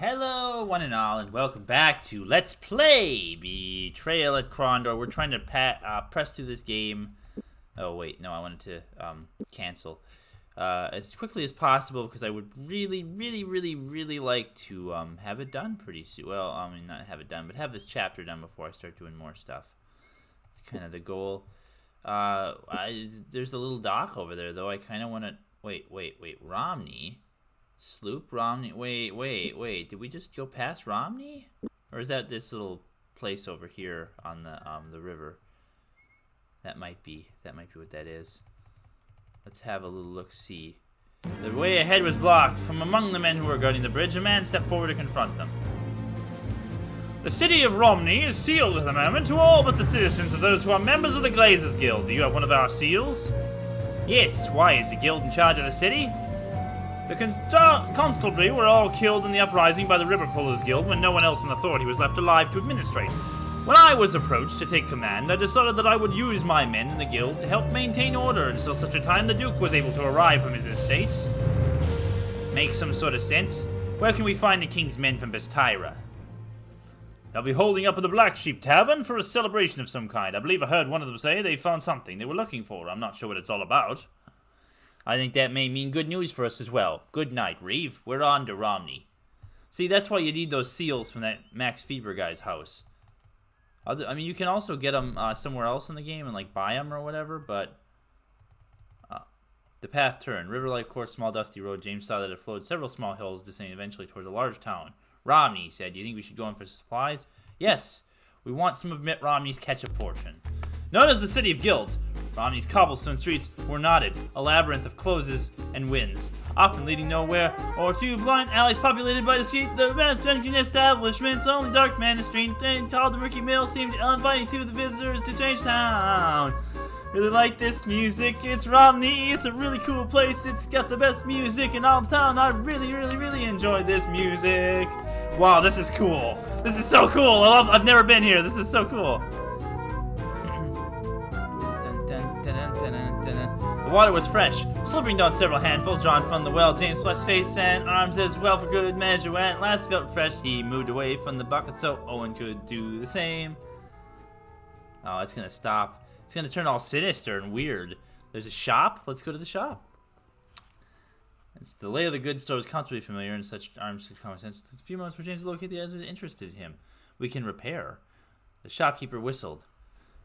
Hello, one and all, and welcome back to Let's Play Betrayal at Krondor. We're trying to press through this game. Oh, wait, no, I wanted to cancel as quickly as possible because I would really like to have it done pretty soon. Well, I mean, not have it done, but have this chapter done before I start doing more stuff. It's kind of the goal. There's a little dock over there, though. I kind of want to... Wait, Romney... Sloop Romney. Wait. Did we just go past Romney? Or is that this little place over here on the river? That might be what that is. Let's have a little look-see. The way ahead was blocked. From among the men who were guarding the bridge, a man stepped forward to confront them. The city of Romney is sealed at the moment to all but the citizens of those who are members of the Glazers Guild. Do you have one of our seals? Yes. Why is the guild in charge of the city? The constabulary were all killed in the uprising by the River Pullers Guild when no one else in authority was left alive to administrate. When I was approached to take command, I decided that I would use my men in the guild to help maintain order until such a time the Duke was able to arrive from his estates. Makes some sort of sense. Where can we find the King's men from Betrayal? They'll be holding up at the Black Sheep Tavern for a celebration of some kind. I believe I heard one of them say they found something they were looking for. I'm not sure what it's all about. I think that may mean good news for us as well. Good night, Reeve. We're on to Romney. See, that's why you need those seals from that Max Feber guy's house. I mean, you can also get them somewhere else in the game and, like, buy them or whatever, but... the path turned. River-like course, small dusty road. James saw that it flowed several small hills, descending eventually towards a large town. Romney, he said, do you think we should go in for supplies? Yes. We want some of Mitt Romney's ketchup portion. Known as the City of Guilds, Romney's cobblestone streets were knotted, a labyrinth of closes and winds, often leading nowhere, or to blind alleys populated by the drunken establishments. Only dark man and street called the Murky Mill seemed uninviting to the visitors to strange town. Really like this music. It's Romney. It's a really cool place. It's got the best music in all the town. I really enjoy this music. Wow, this is cool. This is so cool. I've never been here. This is so cool. The water was fresh, slurping down several handfuls drawn from the well. James splashed face and arms as well for good measure. When at last felt fresh, he moved away from the bucket so Owen could do the same. Oh, it's gonna stop. It's gonna turn all sinister and weird. There's a shop. Let's go to the shop. It's the lay of the goods store is comfortably familiar in such arms of common sense. A few moments for James to locate the items that interested him. We can repair. The shopkeeper whistled.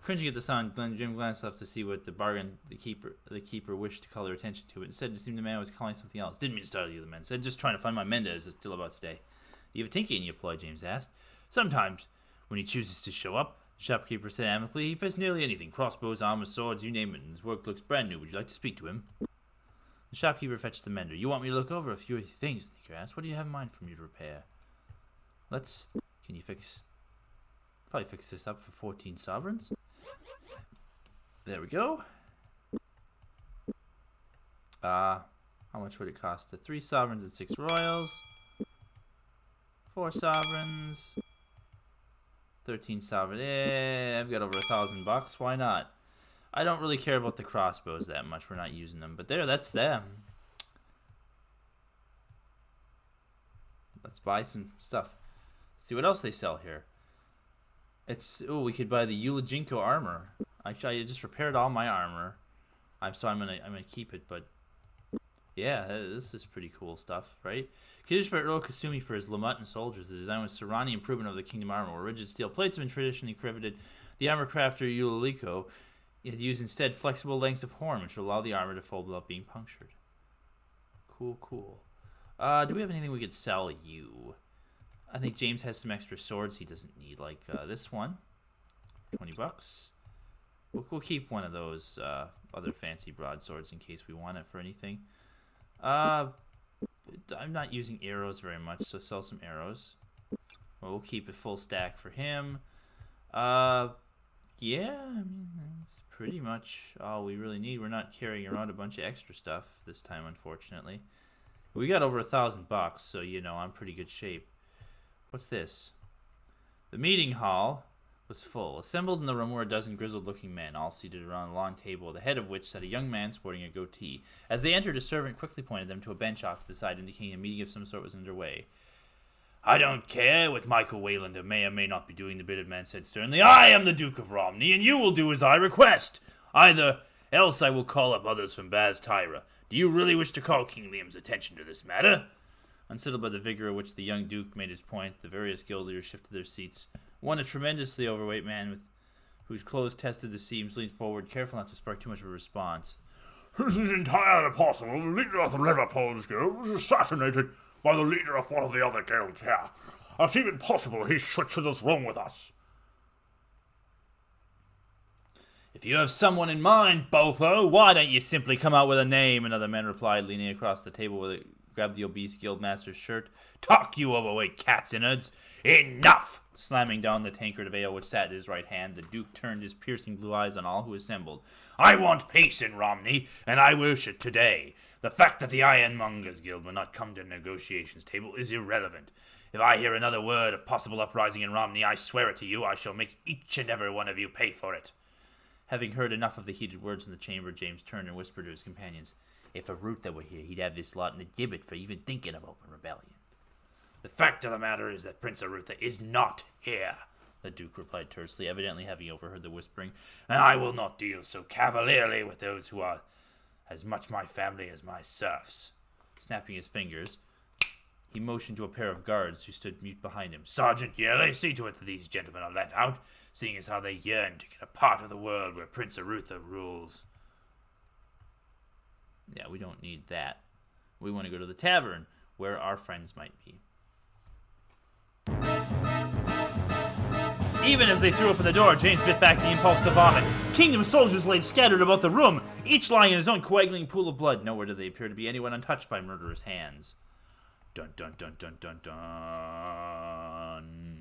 Cringing at the sound, Jim glanced up to see what the keeper wished to call their attention to. Instead, it seemed the man was calling something else. Didn't mean to startle you, the man said. Just trying to find my Mendez still about today. Do you have a tinky in your ploy? James asked. Sometimes, when he chooses to show up, the shopkeeper said amicably. He fits nearly anything. Crossbows, armor, swords, you name it. And his work looks brand new. Would you like to speak to him? The shopkeeper fetched the mender. You want me to look over a few things? The tinker asked. What do you have in mind for me to repair? Can you fix... Probably fix this up for 14 sovereigns. There we go. How much would it cost? 3 sovereigns and 6 royals. 4 sovereigns. 13 sovereigns. I've got over $1,000. Why not? I don't really care about the crossbows that much. We're not using them. But that's them. Let's buy some stuff. See what else they sell here. We could buy the Euloginico armor. Actually, I just repaired all my armor. I'm gonna keep it, but yeah, this is pretty cool stuff, right? Kiddish by Earl Kasumi for his Lamuttan soldiers. The design was Serrani improvement of the Kingdom armor, where rigid steel plates have been traditionally riveted. The armor crafter Euloginico had used instead flexible lengths of horn, which will allow the armor to fold without being punctured. Cool. Do we have anything we could sell you? I think James has some extra swords he doesn't need, like this one. $20. We'll keep one of those other fancy broadswords in case we want it for anything. I'm not using arrows very much, so sell some arrows. We'll keep a full stack for him. Yeah, I mean, that's pretty much all we really need. We're not carrying around a bunch of extra stuff this time, unfortunately. We got over $1,000, so, you know, I'm pretty good shape. What's this? The meeting hall was full. Assembled in the room were a dozen grizzled-looking men, all seated around a long table, at the head of which sat a young man sporting a goatee. As they entered, a servant quickly pointed them to a bench off to the side, indicating a meeting of some sort was underway. I don't care what Michael Waylander may or may not be doing, the bearded man said sternly. I am the Duke of Romney, and you will do as I request. Either else I will call up others from Baz Tyra. Do you really wish to call King Liam's attention to this matter? Unsettled by the vigor with which the young Duke made his point, the various guild leaders shifted their seats. One, a tremendously overweight man with whose clothes tested the seams, leaned forward, careful not to spark too much of a response. It is entirely possible the leader of the Liverpool's guild was assassinated by the leader of one of the other guilds here. It's even possible he switched this room with us. If you have someone in mind, Botho, why don't you simply come out with a name? Another man replied, leaning across the table with it. Grabbed the obese guildmaster's shirt. Talk, you overweight cats innards! Enough! Slamming down the tankard of ale which sat at his right hand, the Duke turned his piercing blue eyes on all who assembled. I want peace in Romney, and I wish it today. The fact that the Ironmongers Guild will not come to the negotiations table is irrelevant. If I hear another word of possible uprising in Romney, I swear it to you, I shall make each and every one of you pay for it. Having heard enough of the heated words in the chamber, James turned and whispered to his companions. If Arutha were here, he'd have this lot in the gibbet for even thinking of open rebellion. The fact of the matter is that Prince Arutha is not here, the Duke replied tersely, evidently having overheard the whispering, and I will not deal so cavalierly with those who are as much my family as my serfs. Snapping his fingers, he motioned to a pair of guards who stood mute behind him. Sergeant Yearley, see to it that these gentlemen are let out, seeing as how they yearn to get a part of the world where Prince Arutha rules. Yeah, we don't need that. We want to go to the tavern, where our friends might be. Even as they threw open the door, James bit back the impulse to vomit. Kingdom soldiers laid scattered about the room, each lying in his own coagulating pool of blood. Nowhere did they appear to be anyone untouched by murderous hands. Dun dun dun dun dun dun.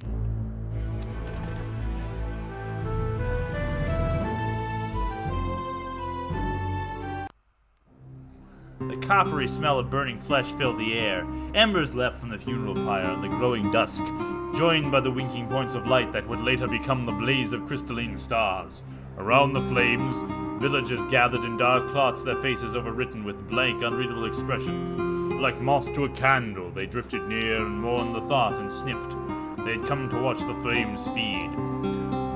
The coppery smell of burning flesh filled the air. Embers left from the funeral pyre in the growing dusk, joined by the winking points of light that would later become the blaze of crystalline stars. Around the flames, villagers gathered in dark clots, their faces overwritten with blank, unreadable expressions. Like moths to a candle, they drifted near and mourned the thought and sniffed. They had come to watch the flames feed.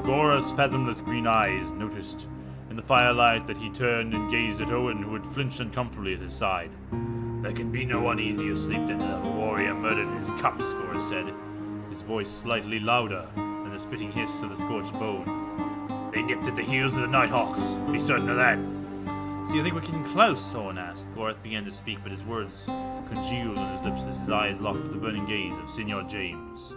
Gora's fathomless green eyes noticed in the firelight that he turned and gazed at Owen, who had flinched uncomfortably at his side. There can be no one easier asleep than a warrior murdered in his cups, Gora said, his voice slightly louder than the spitting hiss of the scorched bone. They nipped at the heels of the Nighthawks, be certain of that. So you think we're getting close? Owen asked. Gorath began to speak, but his words congealed on his lips as his eyes locked with the burning gaze of Signor James.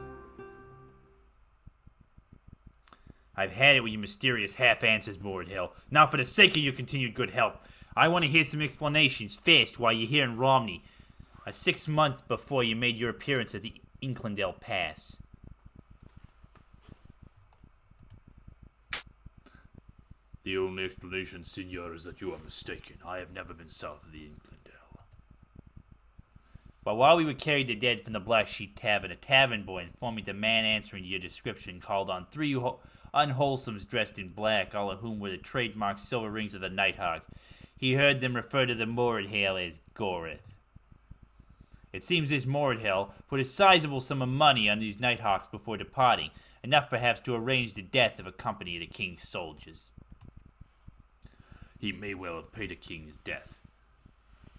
I've had it with your mysterious half-answers, Mordhill. Now, for the sake of your continued good health, I want to hear some explanations fast while you're here in Romney, 6 months before you made your appearance at the Inklandale Pass. The only explanation, Signor, is that you are mistaken. I have never been south of the Inklandale. But while we were carried the dead from the Black Sheep Tavern, a tavern boy informed me the man answering to your description called on 3 unwholesomes dressed in black, all of whom were the trademark silver rings of the Nighthawk. He heard them refer to the Mordhill as Gorith. It seems this Mordhill put a sizable sum of money on these Nighthawks before departing, enough perhaps to arrange the death of a company of the king's soldiers. He may well have paid a king's death,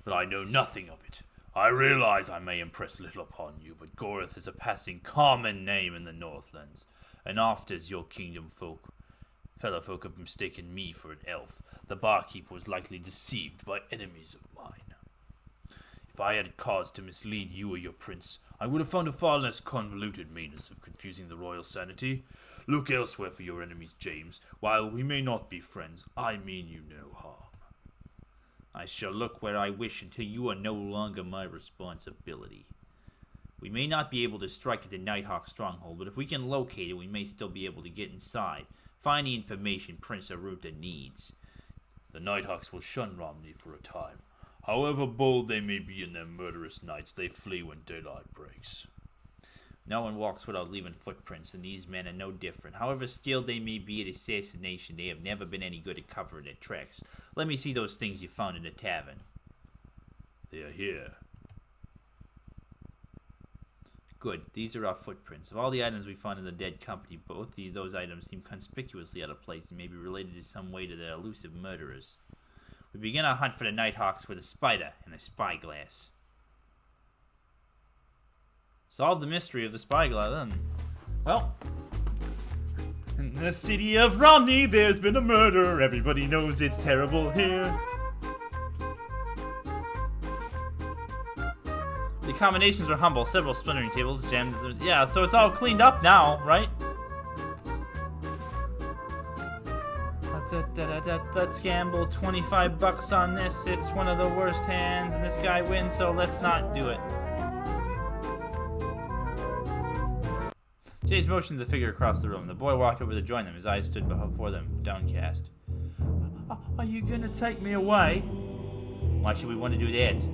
but I know nothing of it. I realize I may impress little upon you, but Gorith is a passing common name in the Northlands, and oft as your kingdom fellow folk have mistaken me for an elf, the barkeeper was likely deceived by enemies of mine. If I had cause to mislead you or your prince, I would have found a far less convoluted means of confusing the royal sanity. Look elsewhere for your enemies, James. While we may not be friends, I mean you no harm. I shall look where I wish until you are no longer my responsibility. We may not be able to strike at the Nighthawk stronghold, but if we can locate it, we may still be able to get inside. Find the information Prince Arutha needs. The Nighthawks will shun Romney for a time. However bold they may be in their murderous nights, they flee when daylight breaks. No one walks without leaving footprints, and these men are no different. However skilled they may be at assassination, they have never been any good at covering their tracks. Let me see those things you found in the tavern. They are here. Good. These are our footprints. Of all the items we found in the dead company, both those items seem conspicuously out of place and may be related in some way to the elusive murderers. We begin our hunt for the Nighthawks with a spider and a spyglass. Solve the mystery of the spyglass, then. Well, in the city of Romney, there's been a murder. Everybody knows it's terrible here. The accommodations were humble. Several splintering tables, jammed. Yeah, so it's all cleaned up now, right? Let's gamble $25 on this. It's one of the worst hands, and this guy wins, so let's not do it. James motioned the figure across the room. The boy walked over to join them. His eyes stood before them, downcast. Are you gonna take me away? Why should we want to do that?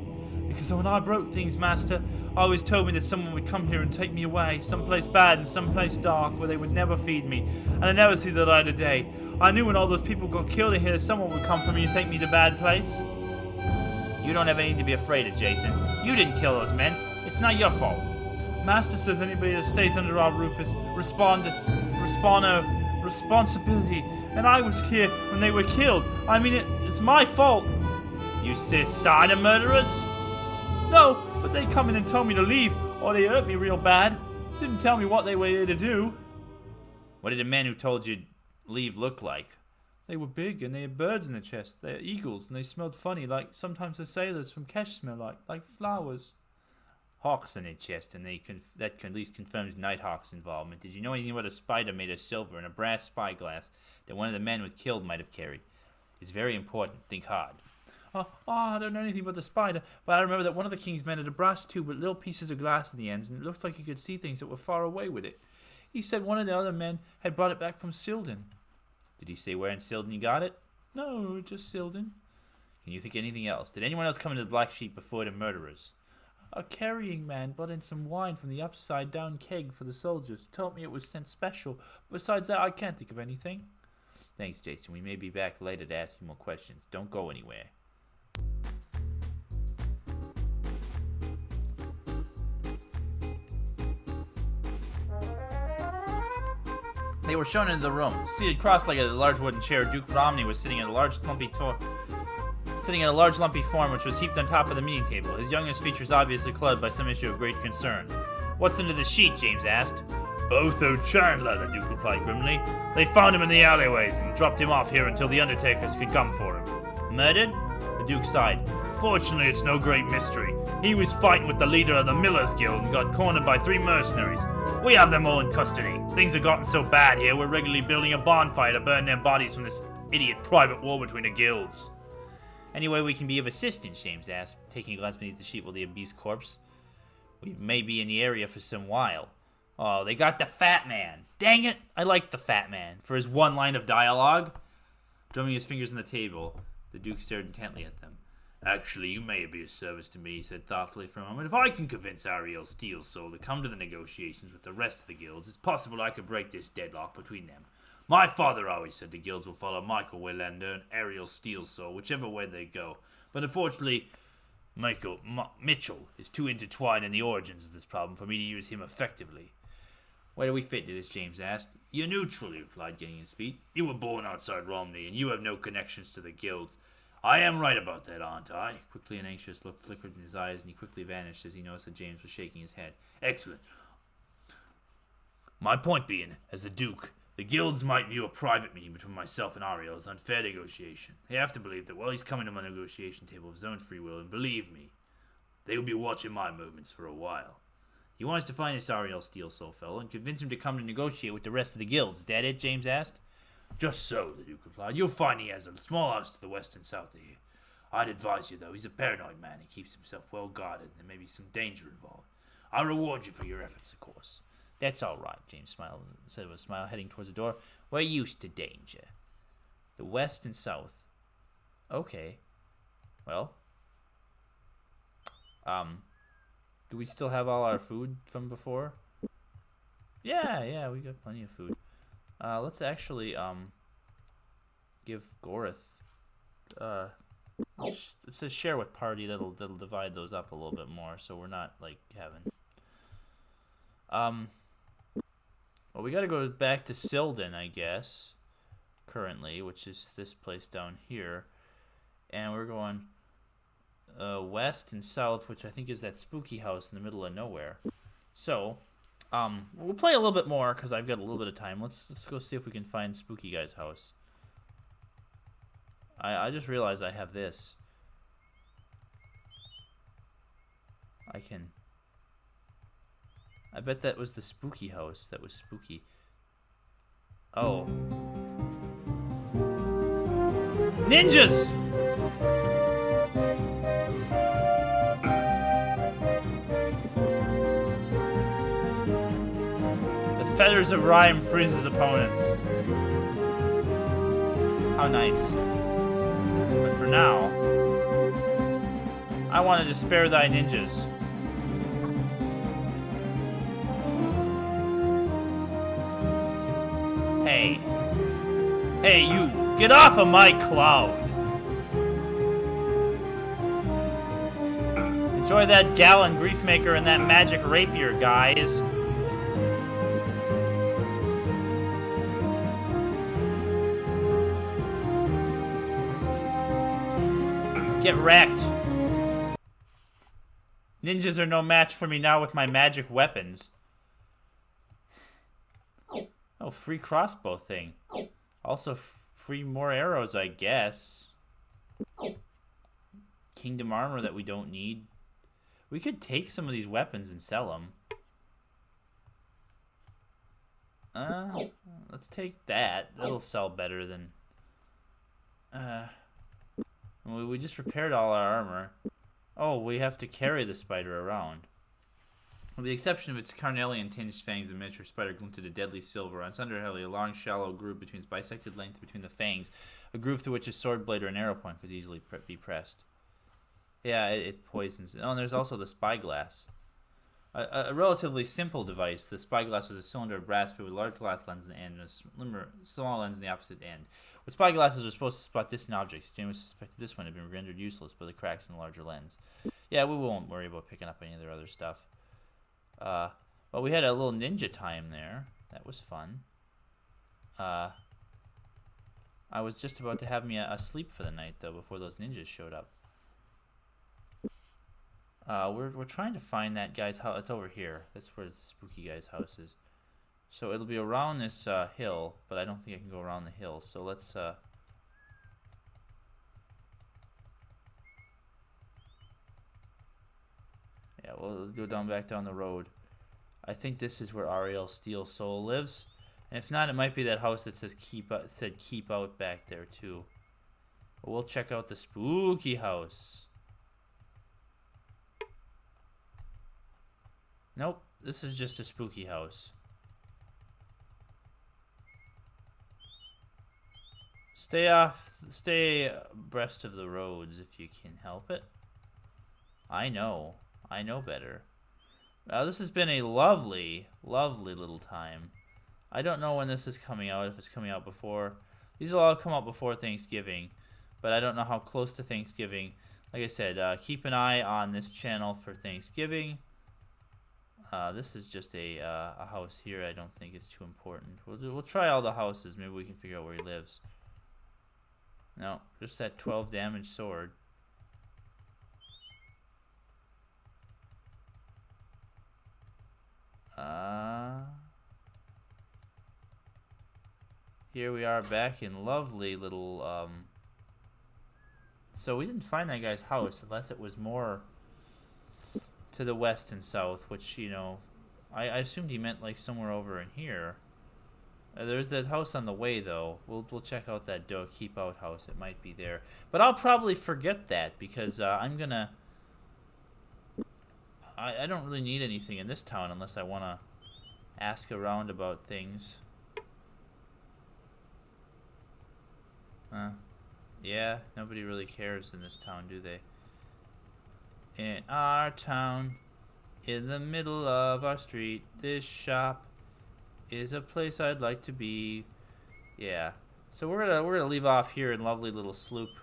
Because when I broke things, Master, always told me that someone would come here and take me away, someplace bad and someplace dark where they would never feed me, and I never see the light of day. I knew when all those people got killed in here, someone would come for me and take me to a bad place. You don't have anything to be afraid of, Jason. You didn't kill those men. It's not your fault. Master says anybody that stays under our roof is responsibility, and I was here when they were killed. I mean, it's my fault. You saw the murderers? No, but they come in and told me to leave, or they hurt me real bad. Didn't tell me what they were here to do. What did the men who told you leave look like? They were big, and they had birds in their chest. They are eagles, and they smelled funny, like sometimes the sailors from Kesh smell like flowers. Hawks in their chest, and that at least confirms Nighthawk's involvement. Did you know anything about a spider made of silver and a brass spyglass that one of the men who was killed might have carried? It's very important. Think hard. I don't know anything about the spider, but I remember that one of the king's men had a brass tube with little pieces of glass in the ends, and it looked like he could see things that were far away with it. He said one of the other men had brought it back from Silden. Did he say where in Silden he got it? No, just Silden. Can you think of anything else? Did anyone else come into the Black Sheep before the murderers? A carrying man brought in some wine from the upside-down keg for the soldiers. Told me it was sent special. Besides that, I can't think of anything. Thanks, Jason. We may be back later to ask you more questions. Don't go anywhere. They were shown into the room. Seated cross-legged at a large wooden chair, Duke Romney was sitting at a large lumpy form which was heaped on top of the meeting table. His youngest features obviously clouded by some issue of great concern. What's under the sheet? James asked. Otho Chandler, the Duke replied grimly. They found him in the alleyways and dropped him off here until the undertakers could come for him. Murdered? The Duke sighed. Fortunately, it's no great mystery. He was fighting with the leader of the Millers Guild and got cornered by 3 mercenaries. We have them all in custody. Things have gotten so bad here, we're regularly building a bonfire to burn their bodies from this idiot private war between the guilds. Any way we can be of assistance? James asked, taking a glance beneath the sheet while the obese corpse. We may be in the area for some while. Oh, they got the Fat Man. Dang it, I like the Fat Man for his one line of dialogue. Drumming his fingers on the table, the Duke stared intently at them. Actually, you may be of service to me, he said thoughtfully for a moment. If I can convince Ariel Steelsoul to come to the negotiations with the rest of the guilds, it's possible I could break this deadlock between them. My father always said the guilds will follow Michael Waylander and Ariel Steelsoul, whichever way they go. But unfortunately, Mitchell is too intertwined in the origins of this problem for me to use him effectively. Where do we fit into this? James asked. You're neutral, he replied, getting his feet. You were born outside Romney, and you have no connections to the guilds. I am right about that, aren't I? Quickly an anxious look flickered in his eyes, and he quickly vanished as he noticed that James was shaking his head. Excellent. My point being, as the Duke, the guilds might view a private meeting between myself and Ariel as unfair negotiation. They have to believe that while he's coming to my negotiation table of his own free will, and believe me, they will be watching my movements for a while. He wants to find this Ariel Steelsoul fellow and convince him to come to negotiate with the rest of the guilds. Is that it? James asked. Just so, the Duke replied. You'll find he has a small house to the west and south of here. I'd advise you, though. He's a paranoid man. He keeps himself well guarded, and there may be some danger involved. I'll reward you for your efforts, of course. That's all right, James said with a smile, heading towards the door. We're used to danger. The west and south. Okay. Well. Do we still have all our food from before? Yeah, we got plenty of food. Let's actually, give Gorith, it says share with party. That'll divide those up a little bit more, so we're not, like, having Well, we gotta go back to Silden, I guess, currently, which is this place down here. And we're going west and south, which I think is that spooky house in the middle of nowhere. So, we'll play a little bit more, because I've got a little bit of time. Let's go see if we can find Spooky Guy's house. I just realized I have this. I bet that was the spooky house. That was spooky. Oh. Ninjas! The feathers of rhyme freezes opponents. How nice. But for now, I wanted to spare thy ninjas. Hey. Hey, you! Get off of my cloud! Enjoy that gallon griefmaker and that magic rapier, guys. Get wrecked. Ninjas are no match for me now with my magic weapons. Oh, free crossbow thing. Also, free more arrows, I guess. Kingdom armor that we don't need. We could take some of these weapons and sell them. Let's take that. That'll sell better than... we just repaired all our armor. Oh, we have to carry the spider around. With the exception of its carnelian tinged fangs, the miniature spider glinted a deadly silver. On its underbelly, a long, shallow groove between its bisected length between the fangs, a groove through which a sword blade or an arrow point could easily be pressed. Yeah, it poisons. Oh, and there's also the spyglass. A relatively simple device. The spyglass was a cylinder of brass filled with a large glass lens in the end and a small lens in the opposite end. With spyglasses are supposed to spot distant objects. James suspected this one had been rendered useless by the cracks in the larger lens. Yeah, we won't worry about picking up any of their other stuff. Well, we had a little ninja time there. That was fun. I was just about to have me asleep for the night, though, before those ninjas showed up. We're trying to find that guy's house. It's over here. That's where the spooky guy's house is. So it'll be around this hill, but I don't think I can go around the hill. So let's yeah, we'll go back down the road. I think this is where Ariel Steel Soul lives. And if not, it might be that house that says keep out back there too. But we'll check out the spooky house. Nope, this is just a spooky house. Stay abreast of the roads if you can help it. I know better. This has been a lovely, lovely little time. I don't know when this is coming out, if it's coming out before. These will all come out before Thanksgiving, but I don't know how close to Thanksgiving. Like I said, keep an eye on this channel for Thanksgiving. This is just a house here. I don't think it's too important. We'll try all the houses. Maybe we can figure out where he lives. No, just that 12 damage sword. Here we are back in lovely little, so we didn't find that guy's house unless it was more to the west and south, which, you know, I assumed he meant like somewhere over in here. There's that house on the way, though. We'll check out that keep out house. It might be there, but I'll probably forget that because I'm gonna. I don't really need anything in this town unless I want to ask around about things. Yeah, nobody really cares in this town, do they? In our town, in the middle of our street, this shop is a place I'd like to be. Yeah. So we're gonna leave off here in lovely little Sloop.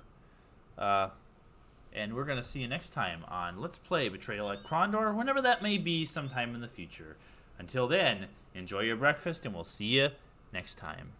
And we're gonna see you next time on Let's Play Betrayal at Krondor, whenever that may be, sometime in the future. Until then, enjoy your breakfast, and we'll see you next time.